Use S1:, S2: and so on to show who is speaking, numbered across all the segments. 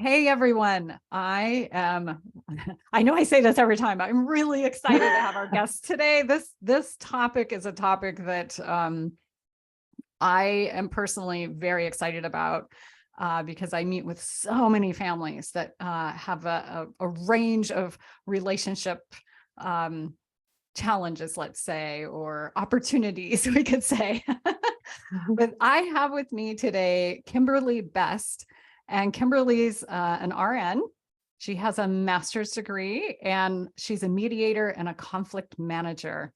S1: Hey everyone, I know I say this every time, but I'm really excited to have our guest today. This topic is a topic that I am personally very excited about because I meet with so many families that have a range of relationship challenges, let's say, or opportunities, we could say. But I have with me today Kimberly Best. And Kimberly's an RN. She has a master's degree and she's a mediator and a conflict manager.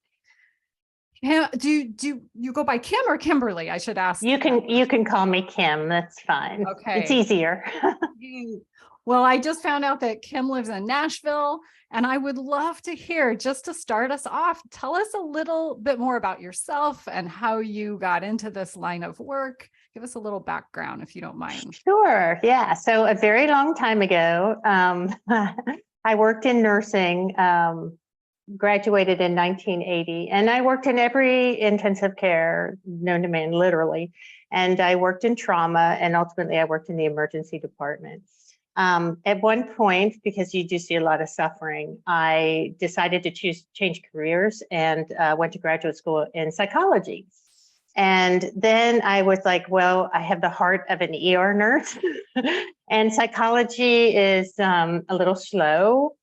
S1: Do you go by Kim or Kimberly? I should ask.
S2: You can call me Kim. That's fine.
S1: Okay.
S2: It's easier.
S1: Well, I just found out that Kim lives in Nashville, and I would love to hear, just to start us off, tell us a little bit more about yourself and how you got into this line of work. Give us a little background, if you don't mind.
S2: Sure. Yeah. So a very long time ago, I worked in nursing, graduated in 1980, and I worked in every intensive care known to man, literally. And I worked in trauma, and ultimately I worked in the emergency department. At one point, because you do see a lot of suffering, I decided to change careers and went to graduate school in psychology. And then I was like, well, I have the heart of an ER nurse, and psychology is a little slow.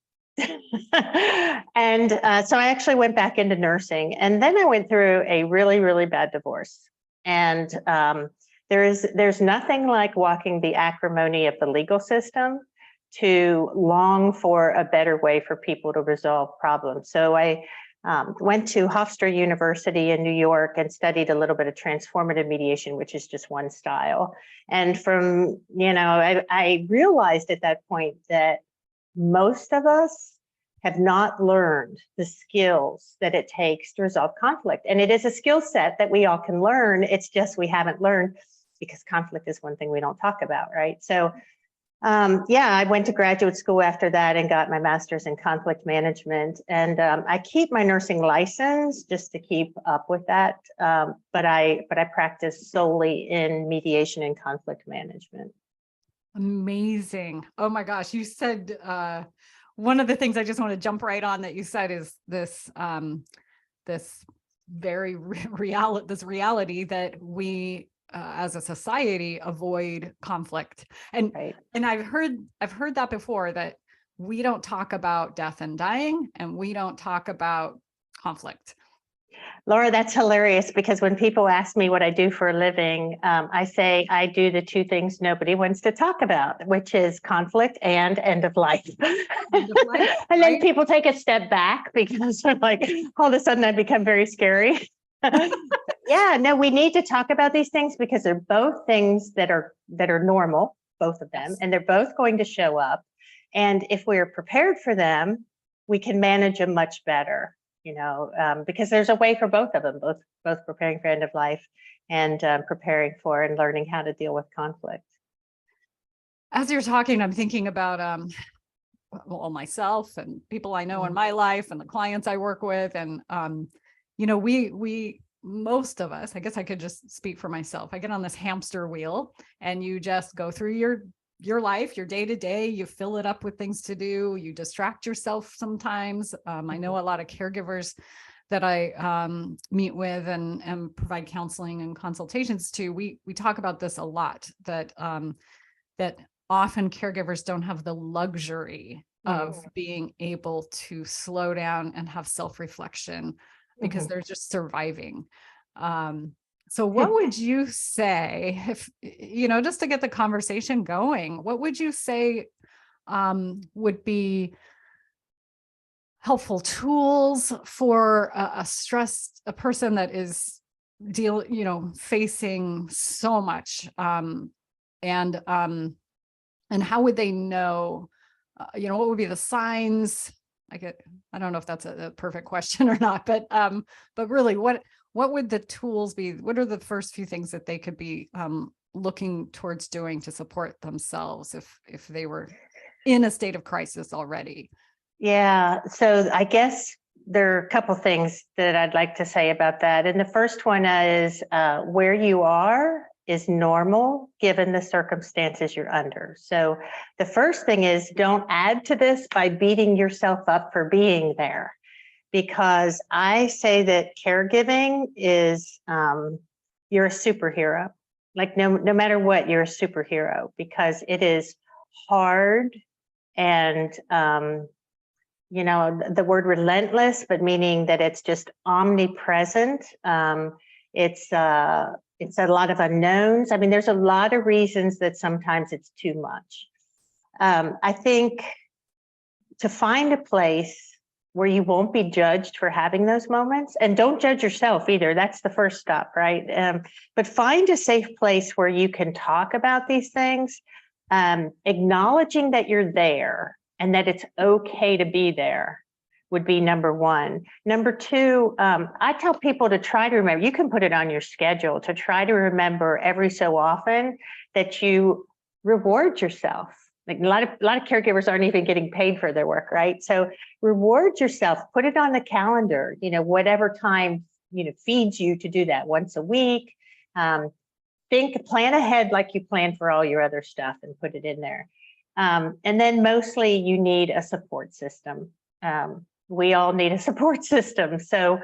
S2: And so I actually went back into nursing, and then I went through a really, really bad divorce. And there's nothing like walking the acrimony of the legal system to long for a better way for people to resolve problems. So I went to Hofstra University in New York and studied a little bit of transformative mediation, which is just one style. And from, I realized at that point that most of us have not learned the skills that it takes to resolve conflict. And it is a skill set that we all can learn. It's just we haven't learned because conflict is one thing we don't talk about, right? So I went to graduate school after that and got my master's in conflict management. And I keep my nursing license just to keep up with that. But I practice solely in mediation and conflict management.
S1: Amazing. Oh my gosh. You said one of the things I just want to jump right on that you said is this very reality that we as a society avoid conflict. And
S2: right.
S1: And I've heard that before, that we don't talk about death and dying, and we don't talk about conflict.
S2: Laura, that's hilarious, because when people ask me what I do for a living, I say I do the two things nobody wants to talk about, which is conflict and end of life. End of life, and then people take a step back because they're like, all of a sudden I become very scary. Yeah, no, we need to talk about these things because they're both things that are normal, both of them, and they're both going to show up. And if we're prepared for them, we can manage them much better. Because there's a way for both of them, both preparing for end of life and preparing for and learning how to deal with conflict.
S1: As you're talking, I'm thinking about myself and people I know in my life and the clients I work with. And, we most of us, I guess I could just speak for myself. I get on this hamster wheel, and you just go through your life, your day to day, you fill it up with things to do, you distract yourself sometimes. I know a lot of caregivers that I meet with and provide counseling and consultations to. We talk about this a lot, that often caregivers don't have the luxury of being able to slow down and have self-reflection because they're just surviving. So what would you say, if, just to get the conversation going, what would you say would be helpful tools for a person that is facing so much, and how would they know, what would be the signs? I don't know if that's a perfect question or not, but really, what would the tools be? What are the first few things that they could be looking towards doing to support themselves if they were in a state of crisis already?
S2: Yeah, so I guess there are a couple things that I'd like to say about that. And the first one is where you are is normal given the circumstances you're under. So the first thing is, don't add to this by beating yourself up for being there, because I say that caregiving is, you're a superhero. Like no matter what, you're a superhero, because it is hard and, the word relentless, but meaning that it's just omnipresent. It's a lot of unknowns. I mean, there's a lot of reasons that sometimes it's too much. I think to find a place where you won't be judged for having those moments, and don't judge yourself either. That's the first step, right? But find a safe place where you can talk about these things, acknowledging that you're there and that it's okay to be there would be number one. Number two, I tell people to try to remember, you can put it on your schedule, to try to remember every so often that you reward yourself. Like a lot of caregivers aren't even getting paid for their work, right? So reward yourself, put it on the calendar, whatever time, feeds you to do that once a week. Plan ahead like you plan for all your other stuff and put it in there. And then mostly you need a support system. We all need a support system. So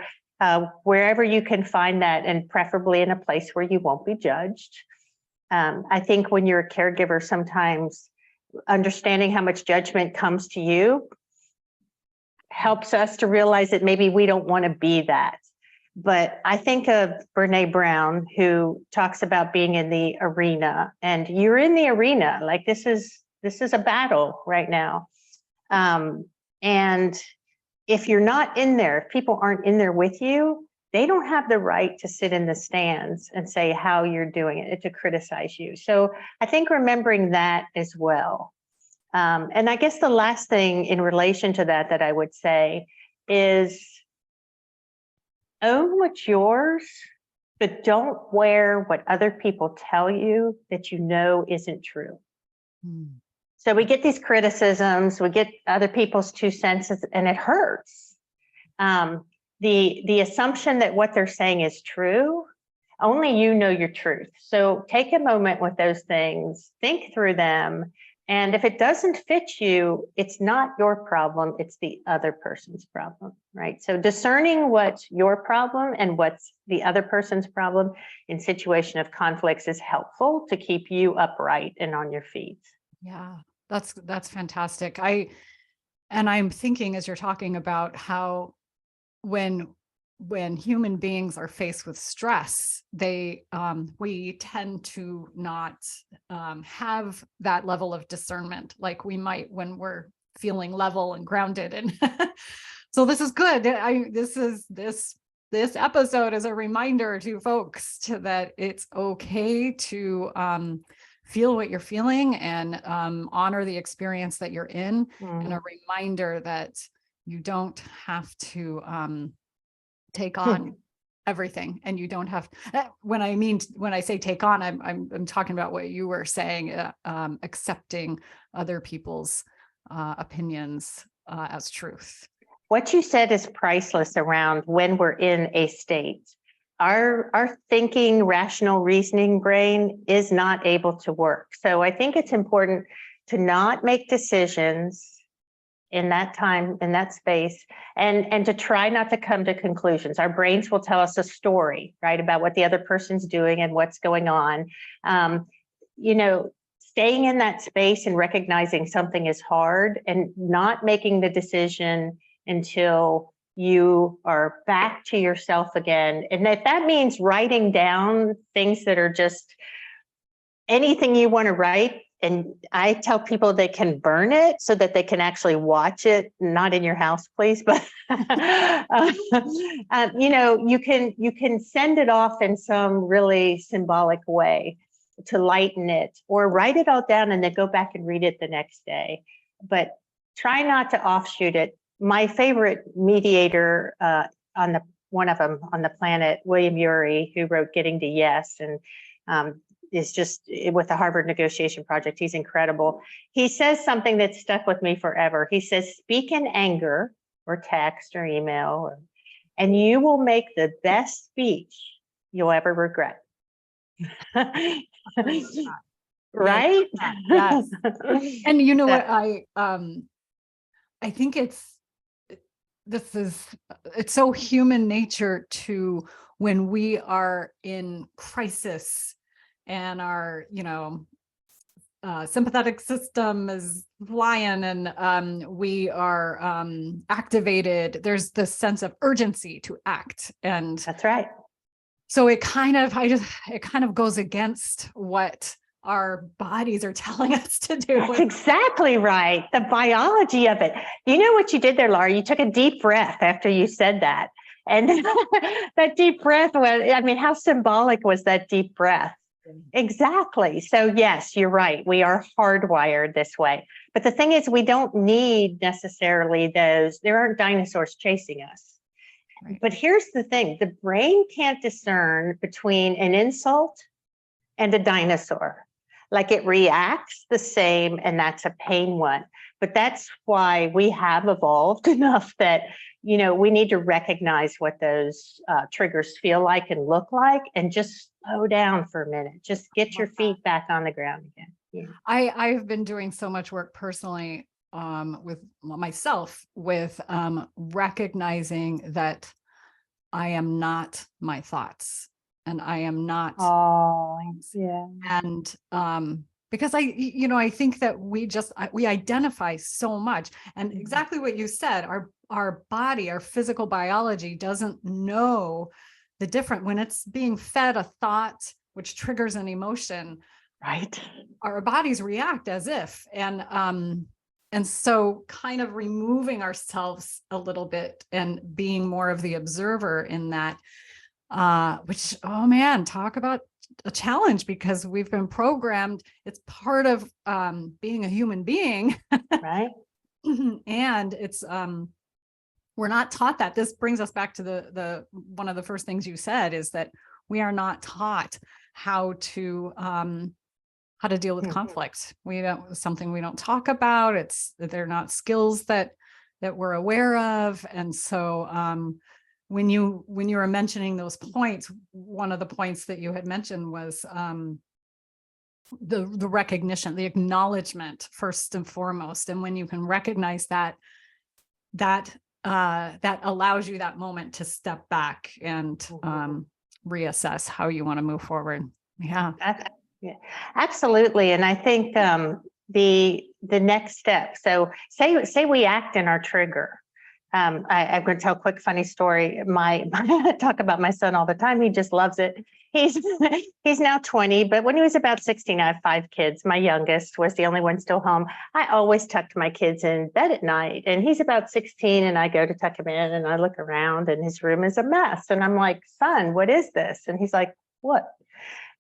S2: wherever you can find that, and preferably in a place where you won't be judged. I think when you're a caregiver, sometimes understanding how much judgment comes to you helps us to realize that maybe we don't want to be that. But I think of Brene Brown, who talks about being in the arena, and you're in the arena. Like this is a battle right now. And if you're not in there, if people aren't in there with you, they don't have the right to sit in the stands and say how you're doing it, to criticize you. So I think remembering that as well. And I guess the last thing in relation to that I would say is own what's yours, but don't wear what other people tell you that isn't true. So we get these criticisms, we get other people's 2 cents, and it hurts. The assumption that what they're saying is true, only you know your truth. So take a moment with those things, think through them. And if it doesn't fit you, it's not your problem, it's the other person's problem, right? So discerning what's your problem and what's the other person's problem in situation of conflicts is helpful to keep you upright and on your feet.
S1: Yeah, that's fantastic. I'm thinking as you're talking about how when human beings are faced with stress, we tend to not have that level of discernment like we might when we're feeling level and grounded. And so this is good. This episode is a reminder to folks that it's okay to feel what you're feeling and honor the experience that you're in, and a reminder that you don't have to take on everything, and you don't have. When I say take on, I'm talking about what you were saying, accepting other people's opinions as truth.
S2: What you said is priceless around when we're in a state. Our thinking, rational reasoning brain is not able to work. So I think it's important to not make decisions in that time, in that space, and to try not to come to conclusions. Our brains will tell us a story, right, about what the other person's doing and what's going on. Staying in that space and recognizing something is hard, and not making the decision until you are back to yourself again. And if that means writing down things that are just anything you want to write, and I tell people they can burn it so that they can actually watch it, not in your house, please, but you can send it off in some really symbolic way to lighten it, or write it all down and then go back and read it the next day. But try not to offshoot it. My favorite mediator one of them on the planet, William Ury, who wrote Getting to Yes, and is just with the Harvard Negotiation Project. He's incredible. He says something that stuck with me forever. He says, speak in anger or text or email, and you will make the best speech you'll ever regret. Right?
S1: Yes. And you know
S2: So-
S1: what, I think it's so human nature to, when we are in crisis and our, sympathetic system is flying and we are activated, there's this sense of urgency to act. And
S2: That's right.
S1: so it kind of goes against what our bodies are telling us to do.
S2: That's exactly right. The biology of it. You know what you did there, Laura? You took a deep breath after you said that. And that deep breath was, I mean, how symbolic was that deep breath? Exactly. So yes, you're right. We are hardwired this way. But the thing is, we don't need necessarily those, there aren't dinosaurs chasing us.
S1: Right.
S2: But here's the thing, the brain can't discern between an insult and a dinosaur. Like, it reacts the same, and that's a pain one. But that's why we have evolved enough that, we need to recognize what those triggers feel like and look like, and just slow down for a minute. Just get your feet back on the ground again. Yeah.
S1: I've been doing so much work personally with myself with recognizing that I am not my thoughts, and I am not.
S2: Oh, yeah.
S1: And because I think that we identify so much, and exactly what you said, our body, our physical biology doesn't know the difference when it's being fed a thought which triggers an emotion.
S2: Right.
S1: Our bodies react as if, and so kind of removing ourselves a little bit and being more of the observer in that, which, oh man, talk about a challenge, because we've been programmed. It's part of being a human being.
S2: Right.
S1: And it's we're not taught that. This brings us back to the one of the first things you said, is that we are not taught how to deal with conflict. Something we don't talk about. They're not skills that we're aware of. And so when you were mentioning those points, one of the points that you had mentioned was the recognition, the acknowledgement first and foremost. And when you can recognize that allows you that moment to step back and reassess how you want to move forward. Yeah.
S2: Yeah, absolutely. And I think the next step. So say we act in our trigger. I'm going to tell a quick funny story. I talk about my son all the time. He just loves it. He's now 20, but when he was about 16, I have 5 kids. My youngest was the only one still home. I always tucked my kids in bed at night, and he's about 16, and I go to tuck him in, and I look around, and his room is a mess. And I'm like, son, what is this? And he's like, what?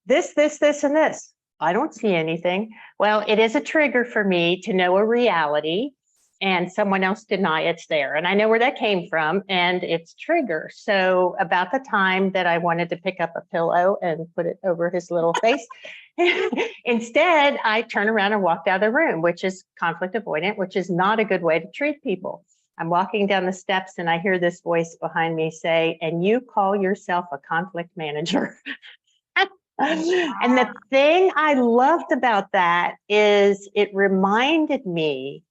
S2: This, and this. I don't see anything. Well, it is a trigger for me to know a reality and someone else deny it's there. And I know where that came from, and it's trigger. So about the time that I wanted to pick up a pillow and put it over his little face, instead, I turned around and walked out of the room, which is conflict avoidant, which is not a good way to treat people. I'm walking down the steps, and I hear this voice behind me say, "And you call yourself a conflict manager?" And the thing I loved about that is it reminded me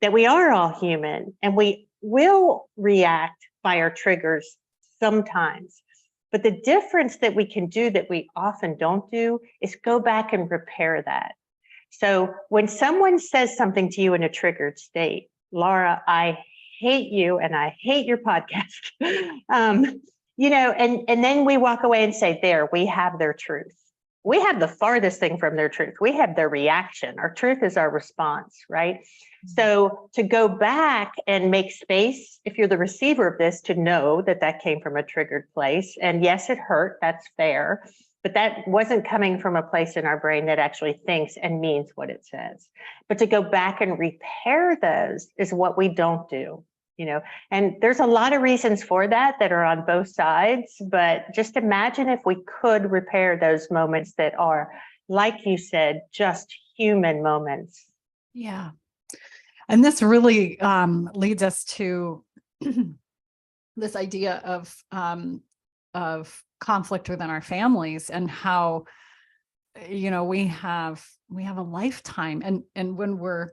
S2: that we are all human, and we will react by our triggers sometimes. But the difference that we can do that we often don't do is go back and repair that. So when someone says something to you in a triggered state, Laura, I hate you and I hate your podcast. And then we walk away and say, there, we have their truth. We have the farthest thing from their truth. We have their reaction. Our truth is our response, right? So to go back and make space, if you're the receiver of this, to know that that came from a triggered place. And yes, it hurt, that's fair, but that wasn't coming from a place in our brain that actually thinks and means what it says. But to go back and repair those is what we don't do. And there's a lot of reasons for that are on both sides, but just imagine if we could repair those moments that are, like you said, just human moments.
S1: Yeah. And this really leads us to this idea of conflict within our families, and how you know, we have a lifetime, and when we're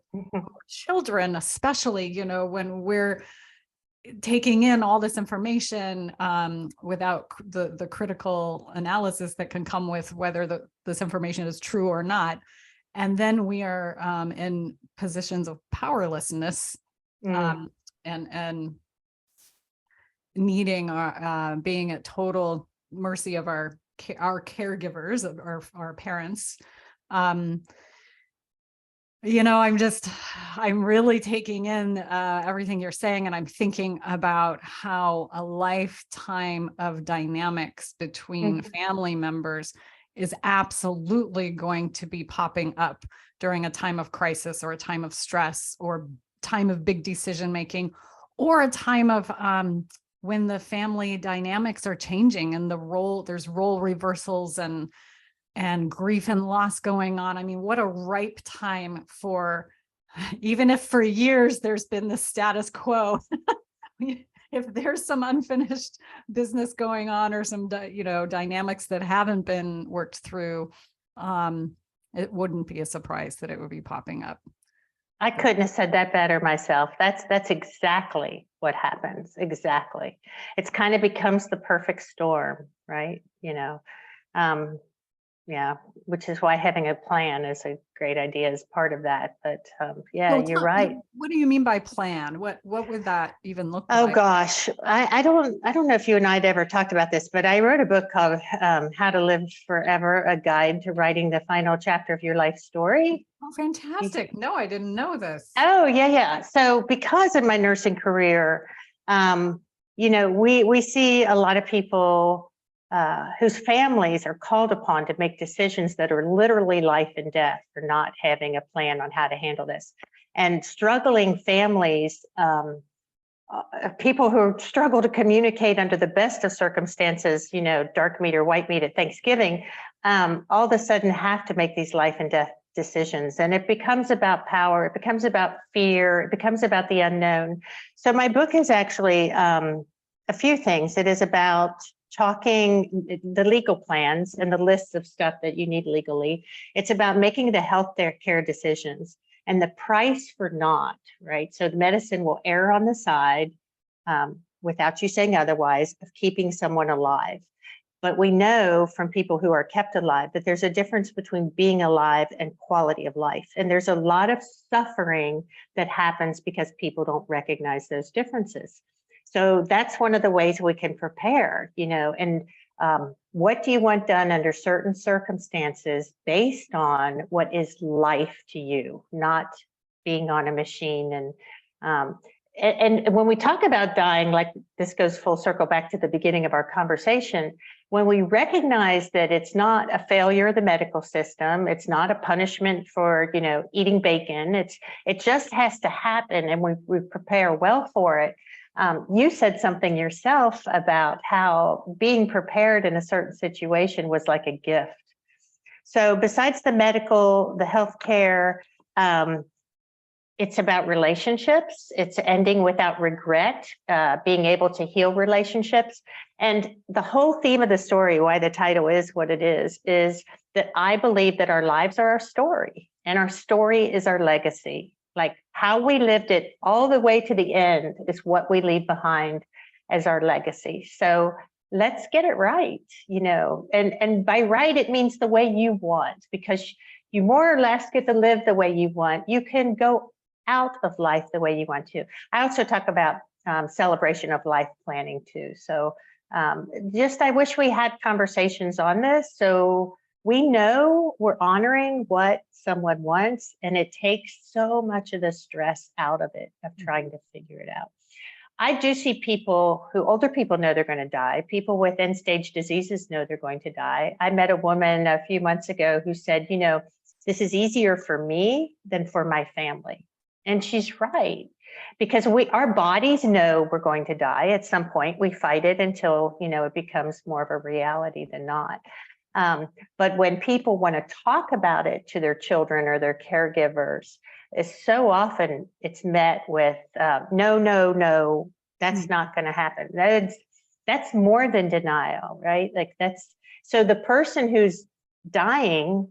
S1: children, especially, you know, when we're taking in all this information without the critical analysis that can come with whether this information is true or not. And then we are in positions of powerlessness and needing being at total mercy of our caregivers, of our parents. You know, I'm really taking in everything you're saying, and I'm thinking about how a lifetime of dynamics between family members is absolutely going to be popping up during a time of crisis, or a time of stress, or time of big decision making, or a time of when the family dynamics are changing and there's role reversals and grief and loss going on. I mean, what a ripe time for, even if for years there's been the status quo, if there's some unfinished business going on, or some, you know, dynamics that haven't been worked through, it wouldn't be a surprise that it would be popping up.
S2: I couldn't have said that better myself. That's exactly what happens. Exactly. It's kind of becomes the perfect storm, right? You know, yeah, which is why having a plan is a great idea as part of that. But yeah,
S1: So
S2: you're right.
S1: What do you mean by plan? What would that even look
S2: Oh
S1: like?
S2: gosh, I don't know if you and I had ever talked about this, but I wrote a book called How to Live Forever, a guide to writing the final chapter of your life story.
S1: Oh, fantastic. No, I didn't know this.
S2: Oh, yeah. So because of my nursing career, you know, we see a lot of people whose families are called upon to make decisions that are literally life and death for not having a plan on how to handle this. And struggling families, people who struggle to communicate under the best of circumstances, you know, dark meat or white meat at Thanksgiving, all of a sudden have to make these life and death decisions. And it becomes about power, it becomes about fear, it becomes about the unknown. So my book is actually a few things. It is about talking the legal plans and the lists of stuff that you need legally. It's about making the health care decisions and the price for not, right? So the medicine will err on the side, without you saying otherwise, of keeping someone alive. But we know from people who are kept alive that there's a difference between being alive and quality of life. And there's a lot of suffering that happens because people don't recognize those differences. So that's one of the ways we can prepare, you know, and what do you want done under certain circumstances based on what is life to you, not being on a machine. And when we talk about dying, like this goes full circle back to the beginning of our conversation, when we recognize that it's not a failure of the medical system, it's not a punishment for, you know, eating bacon, it just has to happen, and we prepare well for it. You said something yourself about how being prepared in a certain situation was like a gift. So besides the medical, the healthcare, it's about relationships. It's ending without regret, being able to heal relationships. And the whole theme of the story, why the title is what it is that I believe that our lives are our story, and our story is our legacy. Like how we lived it all the way to the end is what we leave behind as our legacy. So let's get it right, you know, and by right, it means the way you want, because you more or less get to live the way you want. You can go out of life the way you want to. I also talk about celebration of life planning too. So I wish we had conversations on this, so we know we're honoring what someone wants, and it takes so much of the stress out of it, of trying to figure it out. I do see people older people know they're going to die. People with end stage diseases know they're going to die. I met a woman a few months ago who said, you know, this is easier for me than for my family. And she's right, because our bodies know we're going to die at some point. We fight it until, you know, it becomes more of a reality than not. But when people want to talk about it to their children or their caregivers, so often it's met with no, that's not going to happen. That's more than denial, right? Like so the person who's dying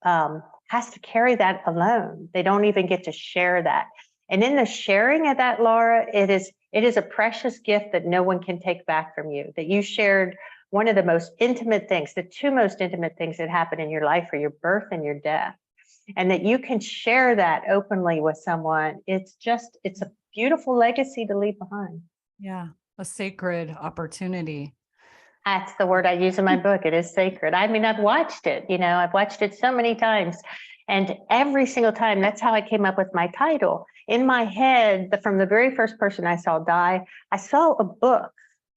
S2: has to carry that alone. They don't even get to share that. And in the sharing of that, Laura, it is a precious gift that no one can take back from you, that you shared one of the most intimate things, the two most intimate things that happen in your life are your birth and your death. And that you can share that openly with someone. It's a beautiful legacy to leave behind.
S1: Yeah. A sacred opportunity.
S2: That's the word I use in my book. It is sacred. I mean, I've watched it, I've watched it so many times. And every single time, that's how I came up with my title. In my head, from the very first person I saw die, I saw a book.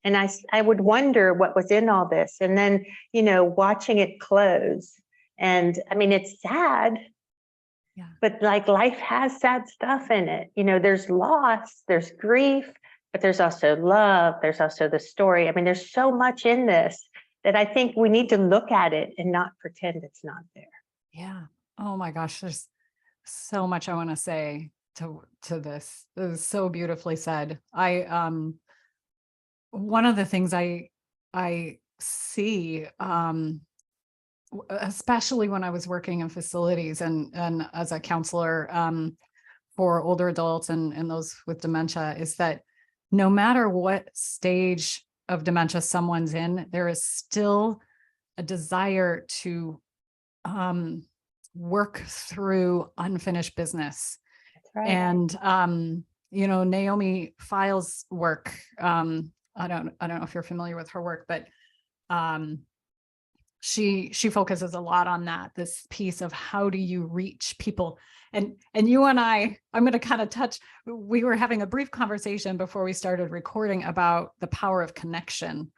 S2: And I would wonder what was in all this. And then, watching it close. And I mean, it's sad. Yeah. But like life has sad stuff in it. There's loss, there's grief, but there's also love. There's also the story. I mean, there's so much in this that I think we need to look at it and not pretend it's not there.
S1: Yeah. Oh my gosh. There's so much I want to say to this. It was so beautifully said. One of the things I see, especially when I was working in facilities and as a counselor for older adults and those with dementia, is that no matter what stage of dementia someone's in, there is still a desire to work through unfinished business.
S2: That's right.
S1: And Naomi Files' work, I don't know if you're familiar with her work, but she focuses a lot on that, this piece of how do you reach people. And you and I'm going to kind of touch, we were having a brief conversation before we started recording about the power of connection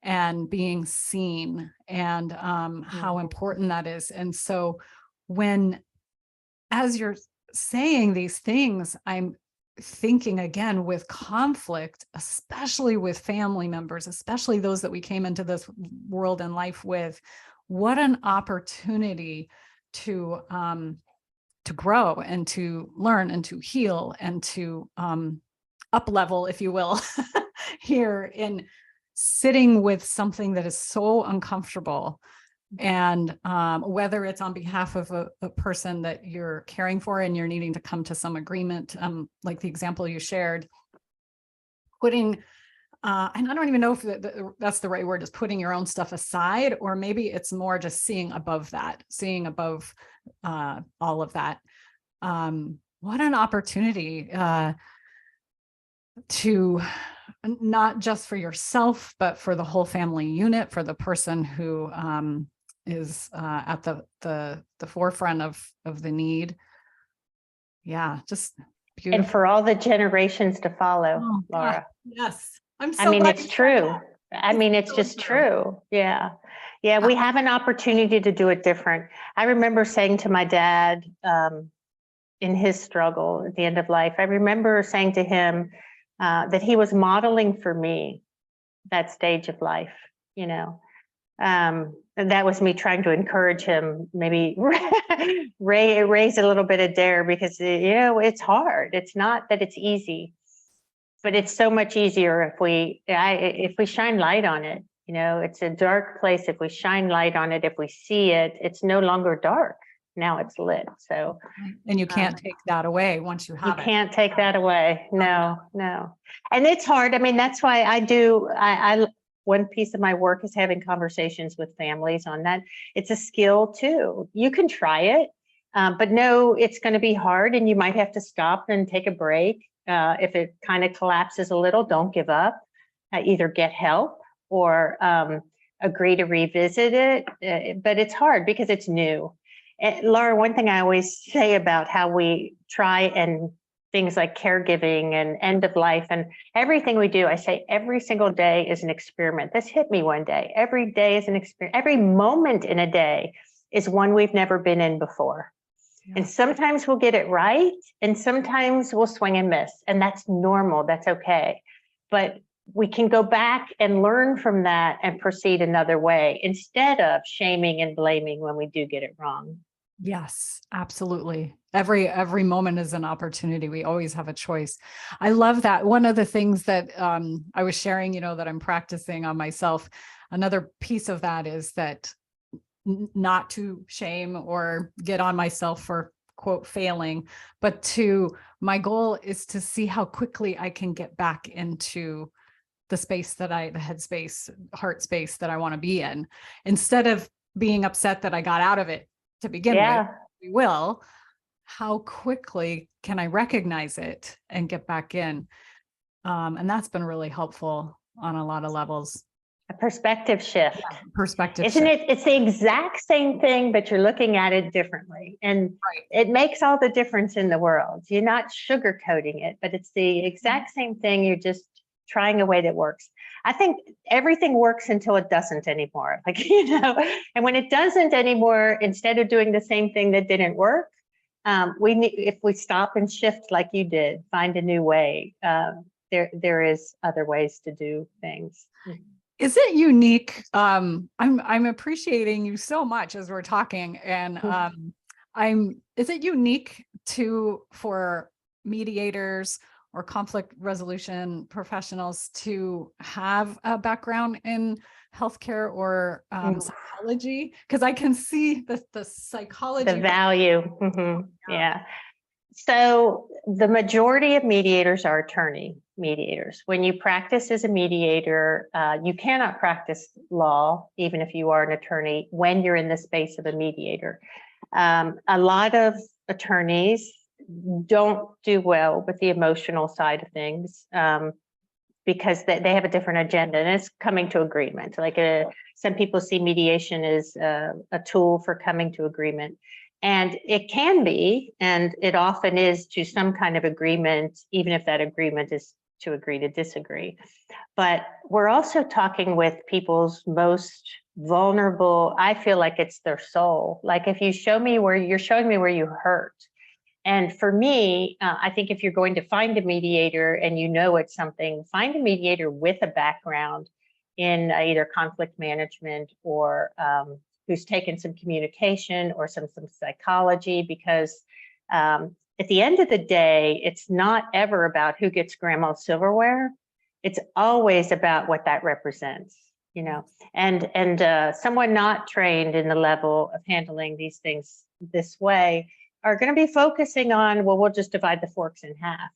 S1: and being seen and how important that is. And so as you're saying these things, I'm thinking again with conflict, especially with family members, especially those that we came into this world and life with, what an opportunity to grow and to learn and to heal and to up level, if you will, here in sitting with something that is so uncomfortable. And whether it's on behalf of a person that you're caring for and you're needing to come to some agreement, like the example you shared, putting, and I don't even know if that's the right word, is putting your own stuff aside, or maybe it's more just seeing above that, seeing above all of that. What an opportunity to not just for yourself, but for the whole family unit, for the person who is at the forefront of the need. Yeah, just beautiful.
S2: And for all the generations to follow, Laura.
S1: Yes, I'm so
S2: I mean,
S1: glad
S2: it's true. I mean, it's just true. Yeah. Yeah, we have an opportunity to do it different. I remember saying to my dad in his struggle at the end of life, I remember saying to him that he was modeling for me that stage of life, and that was me trying to encourage him, maybe raise a little bit of dare, because it's hard. It's not that it's easy, but it's so much easier if we shine light on it. It's a dark place. If we shine light on it, if we see it, it's no longer dark. Now it's lit. So,
S1: and you can't take that away once you have it.
S2: You can't take that away. No. And it's hard. I mean, that's why I one piece of my work is having conversations with families on that. It's a skill too. You can try it, but no, it's going to be hard, and you might have to stop and take a break. If it kind of collapses a little, don't give up. Either get help or agree to revisit it. But it's hard because it's new. And Laura, one thing I always say about how we try and things like caregiving and end of life and everything we do, I say every single day is an experiment. This hit me one day. Every day is an experiment. Every moment in a day is one we've never been in before. Yeah. And sometimes we'll get it right, and sometimes we'll swing and miss, and that's normal. That's okay. But we can go back and learn from that and proceed another way instead of shaming and blaming when we do get it wrong.
S1: Yes, absolutely. Every moment is an opportunity. We always have a choice. I love that. One of the things that I was sharing, that I'm practicing on myself, another piece of that is that not to shame or get on myself for quote failing, but to my goal is to see how quickly I can get back into the space that the headspace, heart space that I want to be in, instead of being upset that I got out of it to begin with. We will. How quickly can I recognize it and get back in? And that's been really helpful on a lot of levels.
S2: A perspective shift.
S1: Yeah, perspective
S2: Isn't
S1: shift.
S2: it? It's the exact same thing, but you're looking at it differently. And it makes all the difference in the world. You're not sugarcoating it, but it's the exact same thing. You're just trying a way that works. I think everything works until it doesn't anymore. Like, and when it doesn't anymore, instead of doing the same thing that didn't work, we need, if we stop and shift like you did, find a new way. There is other ways to do things.
S1: Is it unique? I'm appreciating you so much as we're talking, and is it unique for mediators or conflict resolution professionals to have a background in healthcare or psychology? Because I can see the psychology,
S2: the value. Yeah. So the majority of mediators are attorney mediators. When you practice as a mediator, you cannot practice law, even if you are an attorney, when you're in the space of a mediator. A lot of attorneys don't do well with the emotional side of things because they have a different agenda, and it's coming to agreement. Like some people see mediation as a tool for coming to agreement. And it can be, and it often is, to some kind of agreement, even if that agreement is to agree to disagree. But we're also talking with people's most vulnerable, I feel like it's their soul. Like if you show me where you're showing me where you hurt. And for me, I think if you're going to find a mediator and you know it's something, find a mediator with a background in either conflict management or who's taken some communication or some psychology, because at the end of the day, it's not ever about who gets grandma's silverware. It's always about what that represents, and someone not trained in the level of handling these things this way are going to be focusing on, well, we'll just divide the forks in half.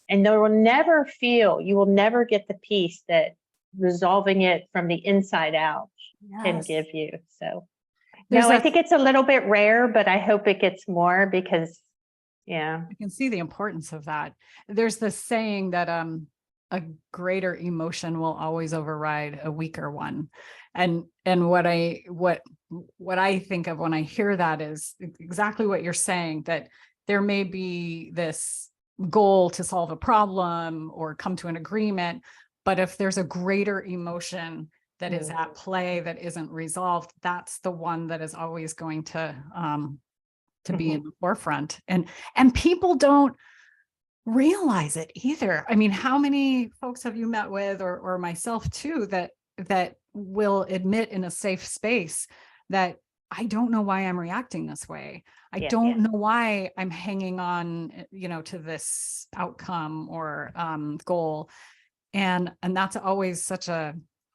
S2: And you will never get the peace that resolving it from the inside out can give you. So I think it's a little bit rare, but I hope it gets more because, I
S1: can see the importance of that. There's this saying that a greater emotion will always override a weaker one. And what I think of when I hear that is exactly what you're saying, that there may be this goal to solve a problem or come to an agreement, but if there's a greater emotion that is at play that isn't resolved, that's the one that is always going to be in the forefront. And people don't realize it either. I mean, how many folks have you met with, or myself too, that will admit in a safe space that I don't know why I'm reacting this way. I don't know why I'm hanging on, to this outcome or goal. And that's always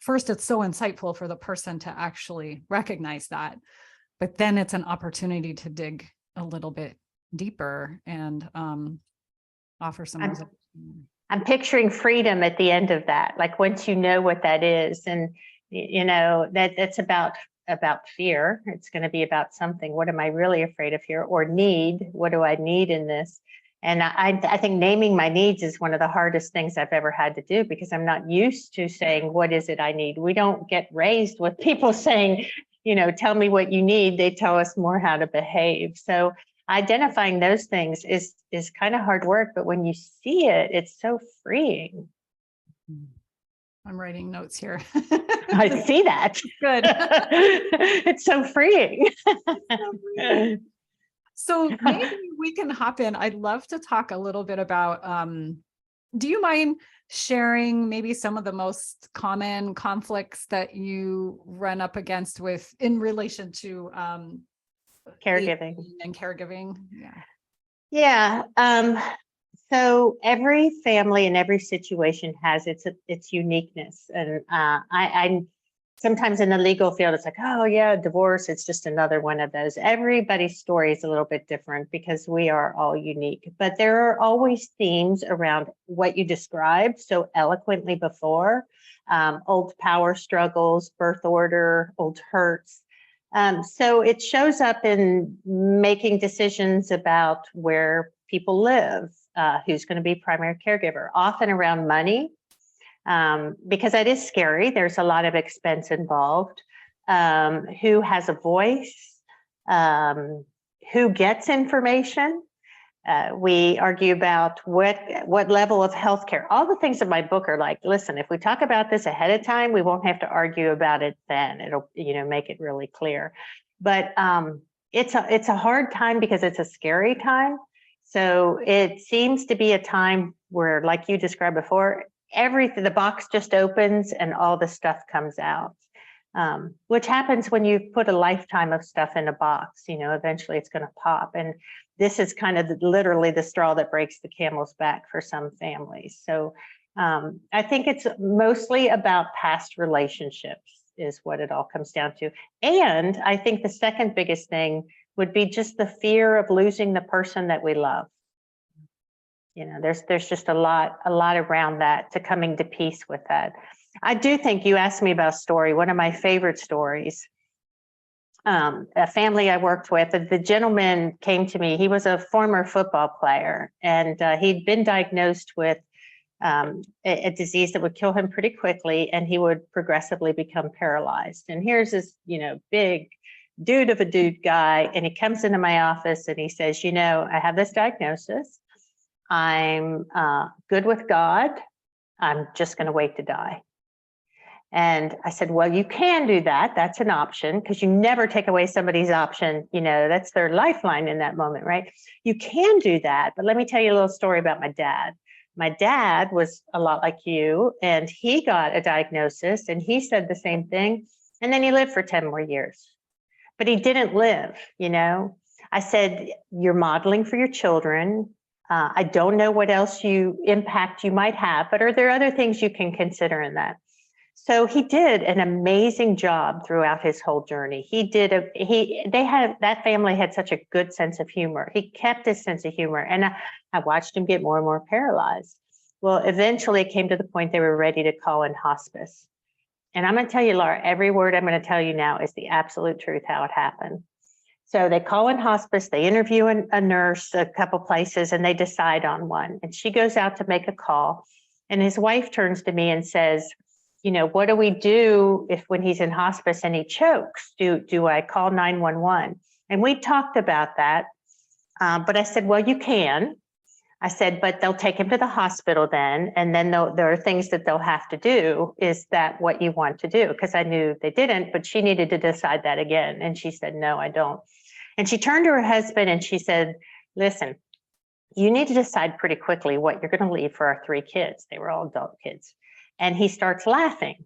S1: first, it's so insightful for the person to actually recognize that, but then it's an opportunity to dig a little bit deeper and offer some.
S2: I'm picturing freedom at the end of that. Like once you know what that is, and that's about fear. It's going to be about something. What am I really afraid of here, or need? What do I need in this? And I think naming my needs is one of the hardest things I've ever had to do, because I'm not used to saying, what is it I need? We don't get raised with people saying, tell me what you need. They tell us more how to behave. So identifying those things is kind of hard work, but when you see it, it's so freeing.
S1: I'm writing notes here.
S2: I see that.
S1: Good.
S2: It's so freeing.
S1: So maybe we can hop in. I'd love to talk a little bit about, do you mind sharing maybe some of the most common conflicts that you run up against in relation to
S2: caregiving
S1: and caregiving?
S2: Yeah. So every family and every situation has its uniqueness, and sometimes in the legal field, it's like, oh yeah, divorce, it's just another one of those. Everybody's story is a little bit different because we are all unique, but there are always themes around what you described so eloquently before, old power struggles, birth order, old hurts. So it shows up in making decisions about where people live, who's going to be primary caregiver, often around money. Because that is scary. There's a lot of expense involved. Who has a voice? Who gets information? We argue about what level of healthcare. All the things in my book are like, listen, if we talk about this ahead of time, we won't have to argue about it then. It'll, make it really clear. But it's a hard time because it's a scary time. So it seems to be a time where, like you described before, everything, the box just opens and all the stuff comes out, which happens when you put a lifetime of stuff in a box. Eventually it's going to pop, and this is kind of literally the straw that breaks the camel's back for some families. So I think it's mostly about past relationships is what it all comes down to. And I think the second biggest thing would be just the fear of losing the person that we love. There's just a lot around that, to coming to peace with that. I do think you asked me about a story. One of my favorite stories, a family I worked with, the gentleman came to me. He was a former football player, and he'd been diagnosed with a disease that would kill him pretty quickly, and he would progressively become paralyzed. And here's this, big dude of a dude guy, and he comes into my office and he says, I have this diagnosis. I'm good with God. I'm just going to wait to die. And I said, well, you can do that. That's an option, because you never take away somebody's option. That's their lifeline in that moment, right? You can do that. But let me tell you a little story about my dad. My dad was a lot like you, and he got a diagnosis and he said the same thing. And then he lived for 10 more years, but he didn't live. I said, you're modeling for your children. I don't know what else impact you might have, but are there other things you can consider in that? So he did an amazing job throughout his whole journey. That family had such a good sense of humor. He kept his sense of humor, and I watched him get more and more paralyzed. Well, eventually it came to the point they were ready to call in hospice. And I'm going to tell you, Laura, every word I'm going to tell you now is the absolute truth, how it happened. So they call in hospice, they interview a nurse a couple places, and they decide on one. And she goes out to make a call. And his wife turns to me and says, what do we do if when he's in hospice and he chokes? Do I call 911? And we talked about that. But I said, well, you can. I said, but they'll take him to the hospital then. And then there are things that they'll have to do. Is that what you want to do? Because I knew they didn't, but she needed to decide that again. And she said, no, I don't. And she turned to her husband and she said, listen, you need to decide pretty quickly what you're going to leave for our 3 kids. They were all adult kids. And he starts laughing.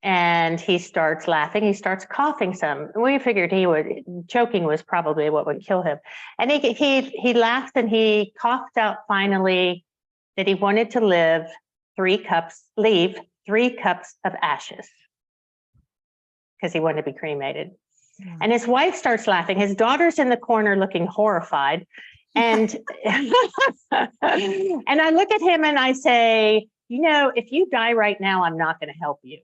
S2: And he starts laughing. He starts coughing some. We figured choking was probably what would kill him. And he laughed and he coughed out finally that he wanted to leave 3 cups of ashes, because he wanted to be cremated. Yeah. And his wife starts laughing. His daughter's in the corner looking horrified. And, and I look at him and I say, if you die right now, I'm not going to help you.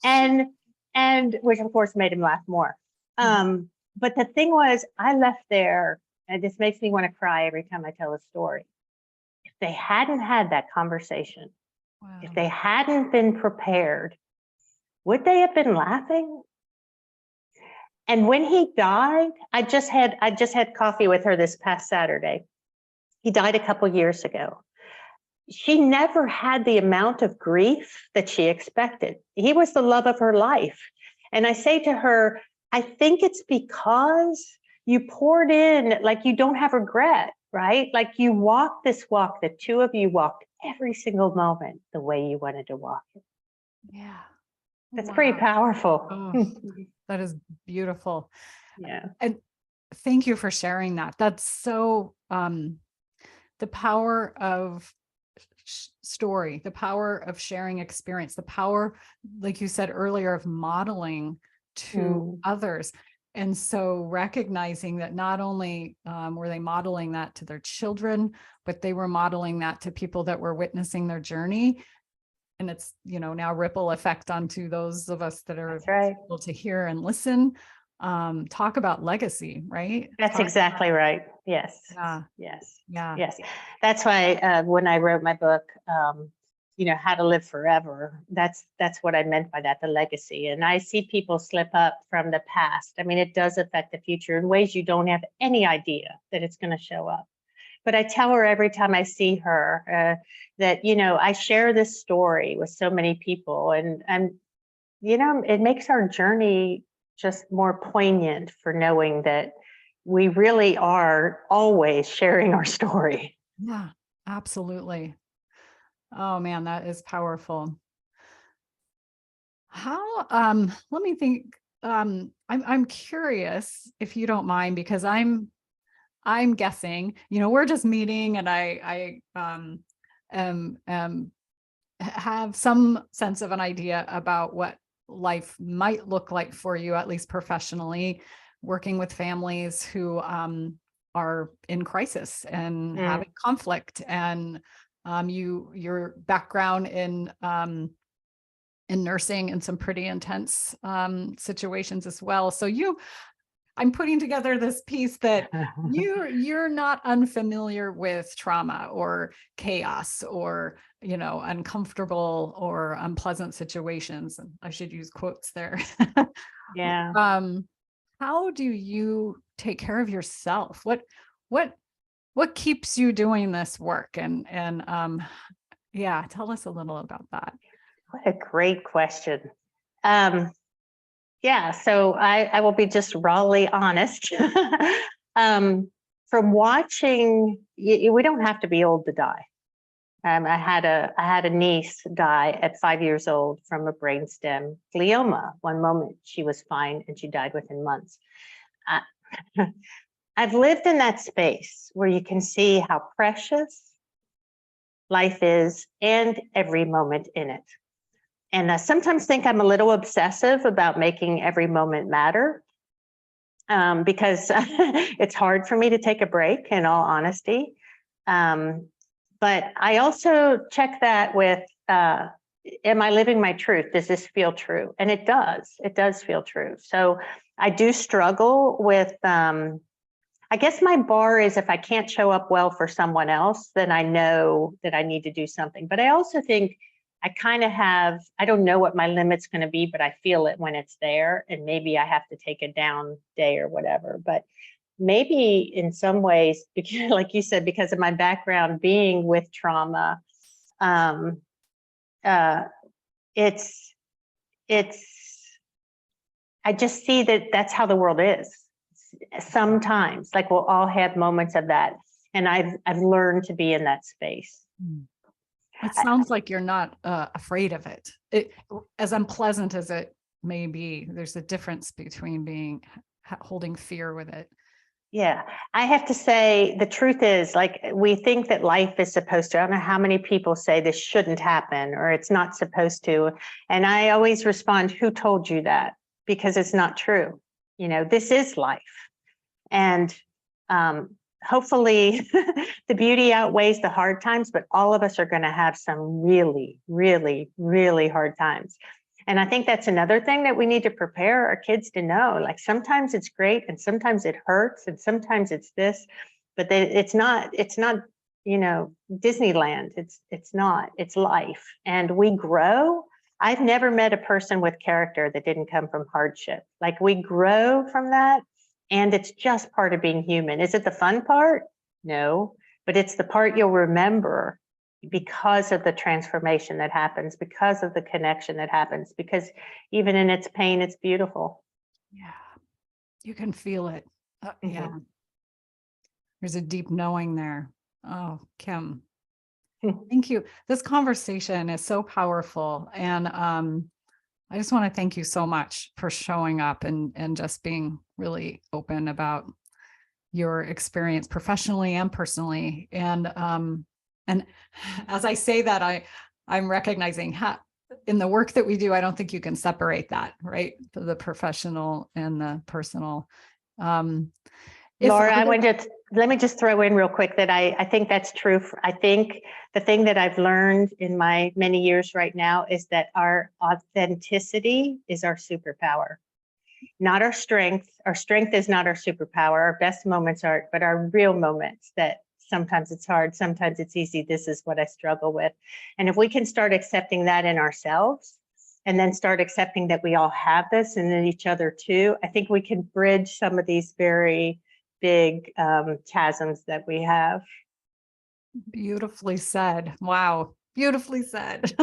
S2: and which of course made him laugh more. But the thing was, I left there, and this makes me want to cry every time I tell a story. If they hadn't had that conversation, wow. If they hadn't been prepared, would they have been laughing? And when he died, I just had coffee with her this past Saturday. He died a couple years ago. She never had the amount of grief that she expected. He was the love of her life. And I say to her, I think it's because you poured in, like you don't have regret, right? Like you walked this walk, the 2 of you walked every single moment the way you wanted to walk it.
S1: Yeah.
S2: That's pretty powerful.
S1: Oh, that is beautiful.
S2: Yeah.
S1: And thank you for sharing that. That's so, the power of story, the power of sharing experience, the power, like you said earlier, of modeling to others. And so recognizing that not only were they modeling that to their children, but they were modeling that to people that were witnessing their journey. And it's, now ripple effect onto those of us that are able to hear and listen. Talk about legacy, right?
S2: That's exactly right. Yes.
S1: Yeah.
S2: Yes.
S1: Yeah.
S2: Yes. That's why when I wrote my book, How to Live Forever, that's what I meant by that, the legacy. And I see people slip up from the past. I mean, it does affect the future in ways you don't have any idea that it's going to show up. But I tell her every time I see her that, I share this story with so many people, and it makes our journey just more poignant for knowing that we really are always sharing our story.
S1: Yeah, absolutely. Oh man, that is powerful. How, let me think. I'm curious, if you don't mind, because I'm guessing, we're just meeting, and I have some sense of an idea about what life might look like for you, at least professionally, working with families who are in crisis and having conflict, and your background in nursing and some pretty intense situations as well. So I'm putting together this piece that you're not unfamiliar with trauma or chaos or, uncomfortable or unpleasant situations. And I should use quotes there.
S2: Yeah.
S1: How do you take care of yourself? What keeps you doing this work? And yeah, tell us a little about that.
S2: What a great question. Yeah, so I will be just rawly honest. From watching, we don't have to be old to die. I had a niece die at 5 years old from a brainstem glioma. One moment she was fine, and she died within months. I've lived in that space where you can see how precious life is and every moment in it. And I sometimes think I'm a little obsessive about making every moment matter, because it's hard for me to take a break, in all honesty. But I also check that with, am I living my truth? Does this feel true? And it does. It does feel true. So I do struggle with, I guess my bar is, if I can't show up well for someone else, then I know that I need to do something. But I also think I kind of I don't know what my limit's going to be, but I feel it when it's there, and maybe I have to take a down day or whatever. But maybe in some ways, because, like you said, because of my background being with trauma, it's I just see that that's how the world is. Sometimes, like, we'll all have moments of that, and I've learned to be in that space.
S1: It sounds like you're not afraid of it. As unpleasant as it may be, there's a difference between holding fear with it.
S2: Yeah, I have to say, the truth is, like, we think that life is supposed to, I don't know how many people say this shouldn't happen or it's not supposed to. And I always respond, who told you that? Because it's not true. This is life. And hopefully the beauty outweighs the hard times, but all of us are going to have some really, really, really hard times. And I think that's another thing that we need to prepare our kids to know. Like, sometimes it's great, and sometimes it hurts, and sometimes it's this, but it's not, Disneyland. It's not, it's life. And we grow. I've never met a person with character that didn't come from hardship. Like, we grow from that. And it's just part of being human. Is it the fun part? No, but it's the part you'll remember because of the transformation that happens, because of the connection that happens, because even in its pain, it's beautiful.
S1: Yeah, you can feel it. Yeah, there's a deep knowing there. Oh, Kim, thank you. This conversation is so powerful. And I just want to thank you so much for showing up and just being really open about your experience professionally and personally, and And as I say that, I'm recognizing in the work that we do, I don't think you can separate that, right? The professional and the personal.
S2: Laura, let me just throw in real quick that I think that's true. I think the thing that I've learned in my many years right now is that our authenticity is our superpower, not our strength. Our strength is not our superpower. Our best moments are, but our real moments that sometimes it's hard, sometimes it's easy. This is what I struggle with. And if we can start accepting that in ourselves, and then start accepting that we all have this and in each other too, I think we can bridge some of these very big chasms that we have.
S1: Beautifully said. Wow. Beautifully said.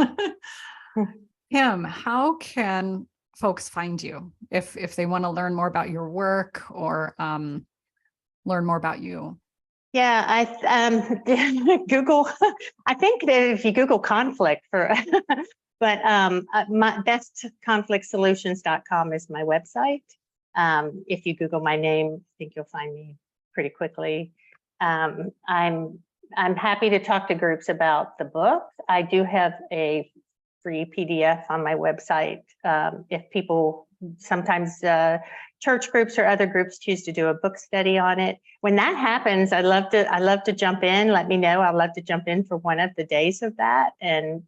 S1: Kim, how can folks find you if they want to learn more about your work or learn more about you?
S2: Yeah, I Google. I think that if you Google conflict for, but my bestconflictsolutions.com is my website. If you Google my name, I think you'll find me pretty quickly. I'm happy to talk to groups about the book. I do have a free PDF on my website. If people sometimes church groups or other groups choose to do a book study on it. When that happens, I love to jump in. Let me know. I'd love to jump in for one of the days of that, and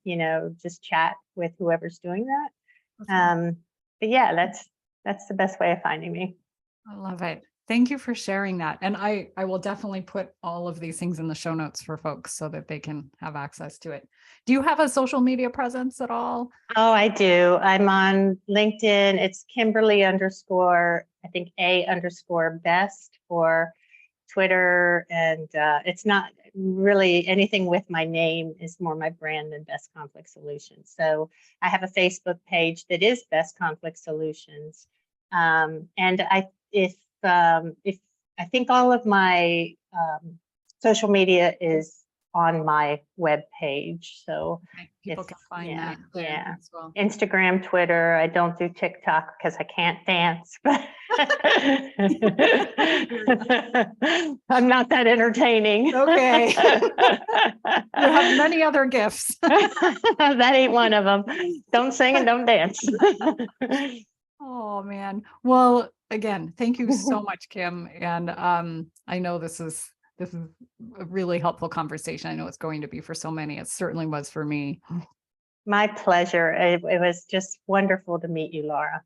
S2: just chat with whoever's doing that. But yeah, that's the best way of finding me.
S1: I love it. Thank you for sharing that. And I will definitely put all of these things in the show notes for folks so that they can have access to it. Do you have a social media presence at all?
S2: Oh, I do. I'm on LinkedIn. It's Kimberly _ I think _best for Twitter. And it's not really anything with my name, is more my brand than Best Conflict Solutions. So I have a Facebook page that is Best Conflict Solutions. And if I think all of my social media is on my web page, so
S1: people can find that there as well.
S2: Instagram, Twitter. I don't do TikTok because I can't dance, but I'm not that entertaining.
S1: Okay. You have many other gifts.
S2: That ain't one of them. Don't sing and don't dance.
S1: Oh man. Well, again, thank you so much, Kim. And I know this is a really helpful conversation. I know it's going to be for so many. It certainly was for me.
S2: My pleasure. It was just wonderful to meet you, Laura.